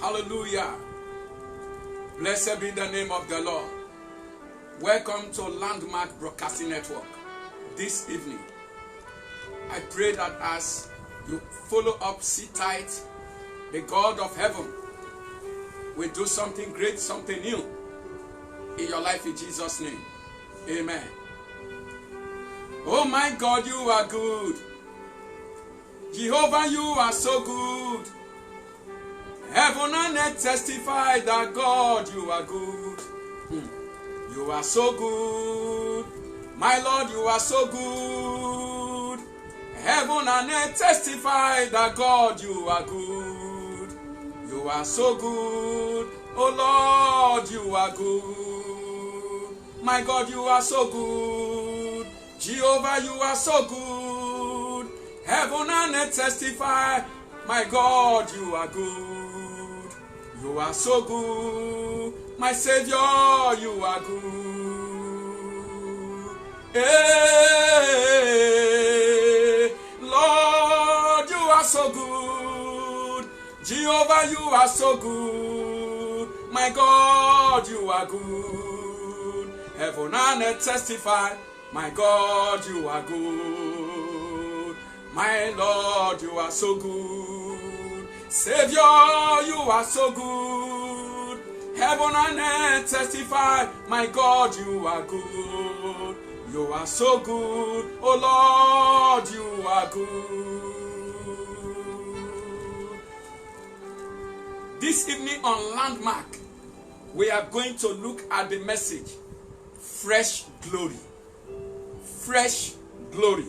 Hallelujah. Blessed be the name of the Lord. Welcome to Landmark Broadcasting Network this evening. I pray that as you follow up, sit tight, the God of heaven will do something great, something new in your life in Jesus' name. Amen. Oh my God, you are good. Jehovah, you are so good. Heaven and earth testify that God, you are good. You are so good. My Lord, you are so good. Heaven and earth testify that God, you are good. You are so good. Oh Lord, you are good. My God, you are so good. Jehovah, you are so good. Heaven and earth testify, my God, you are good. You are so good. My Savior, you are good. Hey, Lord, you are so good. Jehovah, you are so good. My God, you are good. Heaven and earth testify, my God, you are good. My Lord, you are so good. Savior, you are so good. Heaven and earth testify, my God, you are good. You are so good. Oh Lord, you are good. This evening on Landmark, we are going to look at the message, Fresh Glory. Fresh Glory.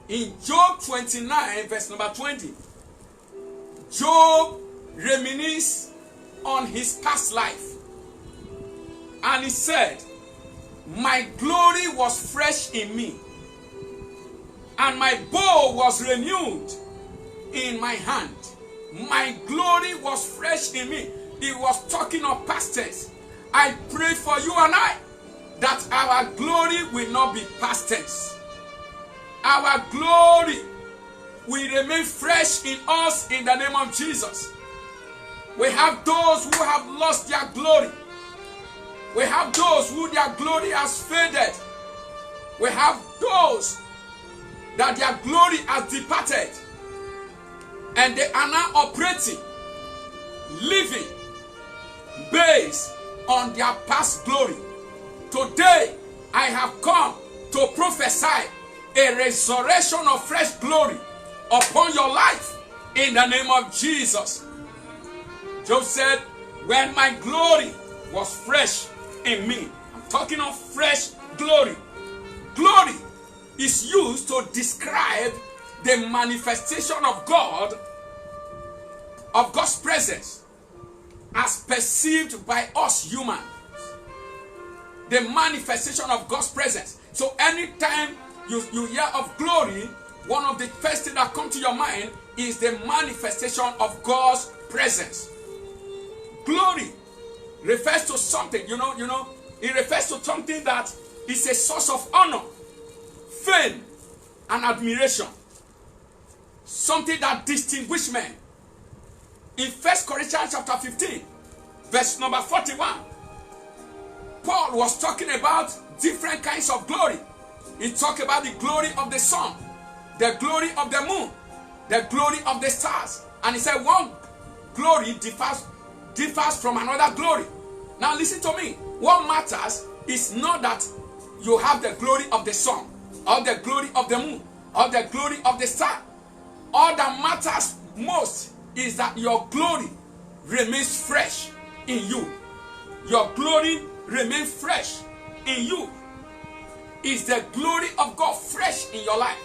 In Job 29, verse number 20, Job reminisced on his past life. And he said, my glory was fresh in me, and my bow was renewed in my hand. My glory was fresh in me. He was talking of past tense. I pray for you and I that our glory will not be past tense. Our glory will remain fresh in us in the name of Jesus. We have those who have lost their glory. We have those who their glory has faded. We have those that their glory has departed. And they are now operating, living based on their past glory. Today, I have come to prophesy a resurrection of fresh glory upon your life in the name of Jesus. Job said, when my glory was fresh in me. I'm talking of fresh glory. Glory is used to describe the manifestation of God, of God's presence, as perceived by us humans. The manifestation of God's presence. So anytime you hear of glory, one of the first things that come to your mind is the manifestation of God's presence. Glory refers to something, it refers to something that is a source of honor, fame, and admiration. Something that distinguishes men. In 1 Corinthians chapter 15, verse number 41, Paul was talking about different kinds of glory. He talked about the glory of the sun, the glory of the moon, the glory of the stars. And he said one glory differs from another glory. Now listen to me. What matters is not that you have the glory of the sun, or the glory of the moon, or the glory of the star. All that matters most is that your glory remains fresh in you. Your glory remains fresh in you. Is the glory of God fresh in your life?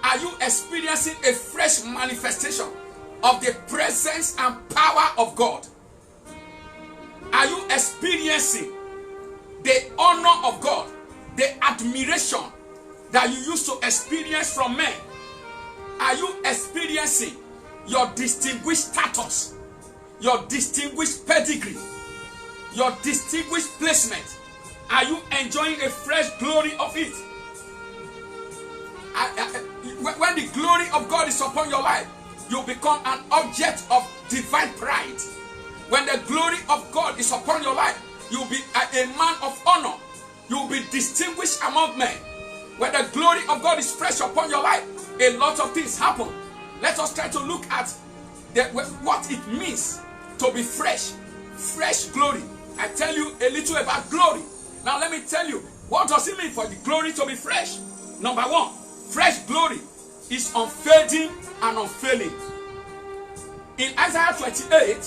Are you experiencing a fresh manifestation of the presence and power of God? Are you experiencing the honor of God, the admiration that you used to experience from men? Are you experiencing your distinguished status, your distinguished pedigree, your distinguished placement? Are you enjoying a fresh glory of it? When the glory of God is upon your life, you become an object of divine pride. When the glory of God is upon your life, you'll be a man of honor. You'll be distinguished among men. When the glory of God is fresh upon your life, a lot of things happen. Let us try to look at what it means to be fresh. Fresh glory. I tell you a little about glory. Now let me tell you, what does it mean for the glory to be fresh? Number one, fresh glory is unfading and unfailing. In Isaiah 28,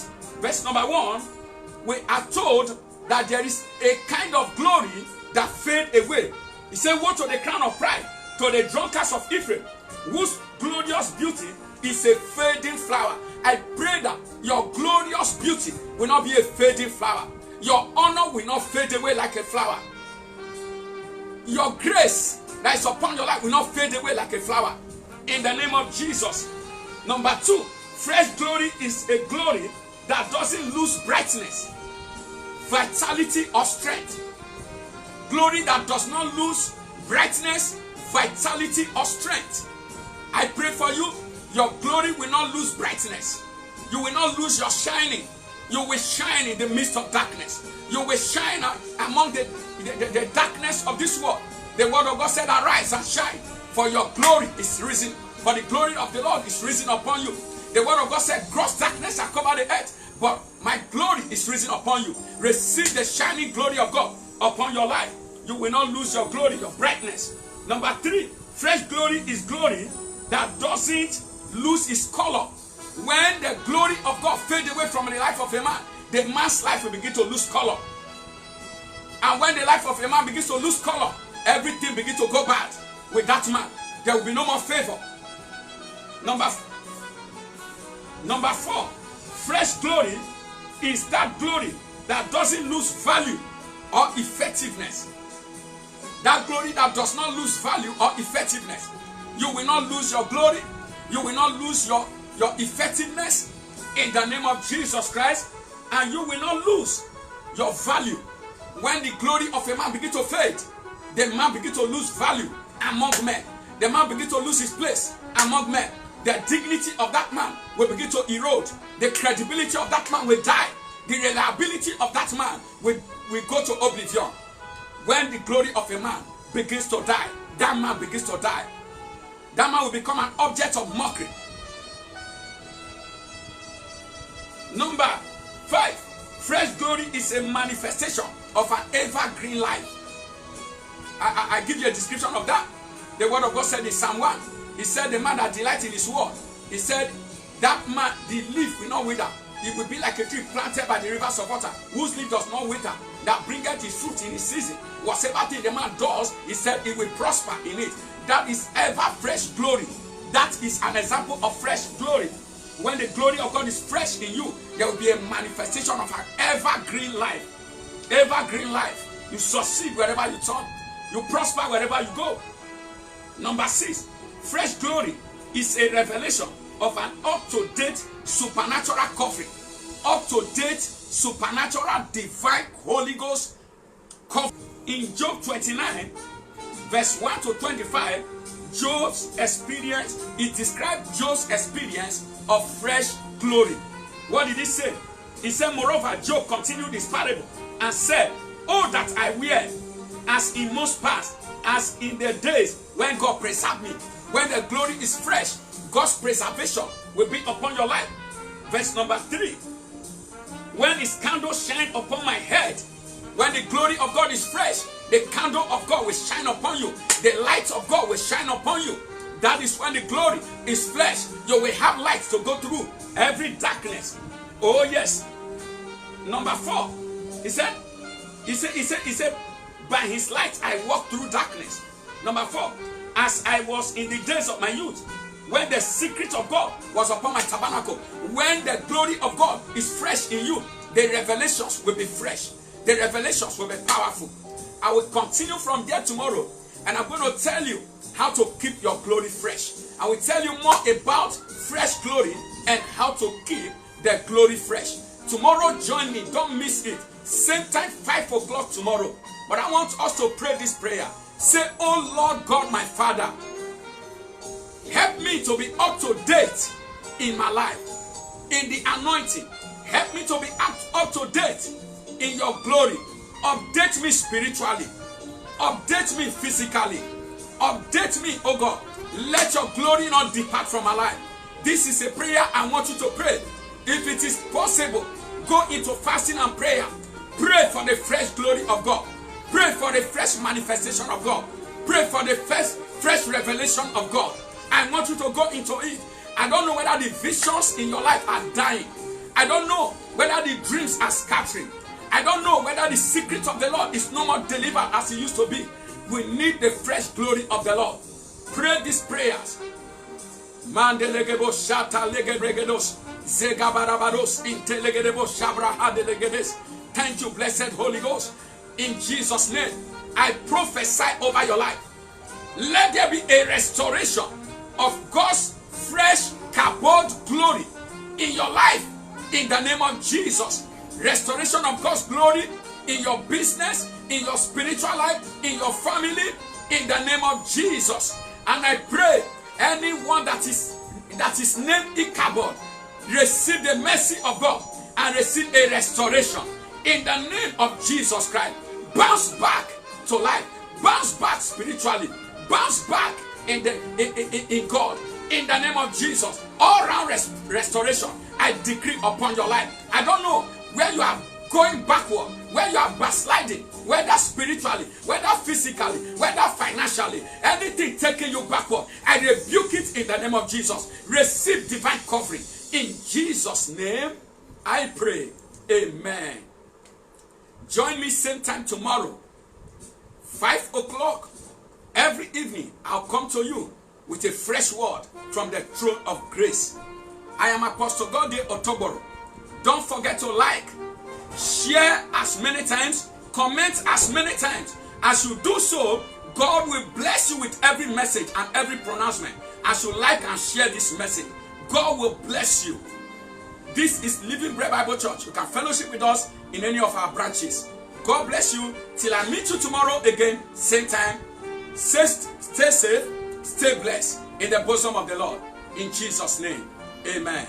verse number 1, we are told that there is a kind of glory that fades away. He said, woe to the crown of pride, to the drunkards of Ephraim, whose glorious beauty is a fading flower. I pray that your glorious beauty will not be a fading flower. Your honor will not fade away like a flower. Your grace that is upon your life will not fade away like a flower. In the name of Jesus. Number 2, fresh glory is a glory that doesn't lose brightness, vitality, or strength. Glory that does not lose brightness, vitality, or strength. I pray for you, your glory will not lose brightness. You will not lose your shining. You will shine in the midst of darkness. You will shine among the darkness of this world. The word of God said, arise and shine, for your glory is risen. For the glory of the Lord is risen upon you. The word of God said, gross darkness shall cover the earth, but my glory is risen upon you. Receive the shining glory of God upon your life. You will not lose your glory, your brightness. Number 3, fresh glory is glory that doesn't lose its color. When the glory of God fades away from the life of a man, the man's life will begin to lose color. And when the life of a man begins to lose color, everything begins to go bad with that man. There will be no more favor. Number 4, fresh glory is that glory that doesn't lose value or effectiveness. That glory that does not lose value or effectiveness. You will not lose your glory. You will not lose your effectiveness in the name of Jesus Christ. And you will not lose your value. When the glory of a man begins to fade, the man begins to lose value among men. The man begins to lose his place among men. The dignity of that man will begin to erode. The credibility of that man will die. The reliability of that man will go to oblivion. When the glory of a man begins to die, that man begins to die. That man will become an object of mockery. Number 5, fresh glory is a manifestation of an evergreen life. I give you a description of that. The word of God said in Psalm 1, he said, the man that delights in his word, he said, that man, the leaf will not wither. It will be like a tree planted by the rivers of water, whose leaf does not wither, that bringeth his fruit in his season. Whatever thing the man does, he said, it will prosper in it. That is ever fresh glory. That is an example of fresh glory. When the glory of God is fresh in you, there will be a manifestation of an evergreen life. Evergreen life. You succeed wherever you turn. You prosper wherever you go. Number 6, fresh glory is a revelation of an up-to-date supernatural covering. Up-to-date supernatural divine Holy Ghost covering. In Job 29, verse 1 to 25, Job's experience, it described Job's experience of fresh glory. What did he say? He said, moreover, Job continued his parable and said, oh, that I were as in most past, as in the days when God preserved me. When the glory is fresh, God's preservation will be upon your life. Verse number 3. When his candle shine upon my head, when the glory of God is fresh, the candle of God will shine upon you. The light of God will shine upon you. That is when the glory is fresh. You will have light to go through every darkness. Oh yes. Number 4. He said, by his light I walk through darkness. Number 4. As I was in the days of my youth, when the secret of God was upon my tabernacle, when the glory of God is fresh in you, the revelations will be fresh. The revelations will be powerful. I will continue from there tomorrow, and I'm going to tell you how to keep your glory fresh. I will tell you more about fresh glory and how to keep the glory fresh. Tomorrow, join me. Don't miss it. Same time, 5 o'clock tomorrow. But I want us to pray this prayer. Say, oh Lord God, my Father, help me to be up to date in my life, in the anointing. Help me to be up to date in your glory. Update me spiritually. Update me physically. Update me, oh God. Let your glory not depart from my life. This is a prayer I want you to pray. If it is possible, go into fasting and prayer. Pray for the fresh glory of God. Pray for the fresh manifestation of God. Pray for the fresh revelation of God. I want you to go into it. I don't know whether the visions in your life are dying. I don't know whether the dreams are scattering. I don't know whether the secret of the Lord is no more delivered as it used to be. We need the fresh glory of the Lord. Pray these prayers. Mandelegebo shata legeregedos zegabarabados intelegedebo shabrahadelegedes. Thank you, blessed Holy Ghost. In Jesus' name, I prophesy over your life. Let there be a restoration of God's fresh kabod glory in your life. In the name of Jesus. Restoration of God's glory in your business, in your spiritual life, in your family, in the name of Jesus. And I pray anyone that is named Ichabod, receive the mercy of God and receive a restoration in the name of Jesus Christ. Bounce back to life, bounce back spiritually, bounce back in God, in the name of Jesus. All round restoration I decree upon your life. I don't know where you are going backward, where you are backsliding, whether spiritually, whether physically, whether financially, anything taking you backward, I rebuke it in the name of Jesus. Receive divine covering. In Jesus' name, I pray. Amen. Join me same time tomorrow, 5 o'clock. Every evening, I'll come to you with a fresh word from the throne of grace. I am Apostle Gode Otoboro. Don't forget to like, share as many times, comment as many times. As you do so, God will bless you with every message and every pronouncement. As you like and share this message, God will bless you. This is Living Bread Bible Church. You can fellowship with us in any of our branches. God bless you. Till I meet you tomorrow again, same time. Stay safe, stay blessed in the bosom of the Lord. In Jesus' name, amen.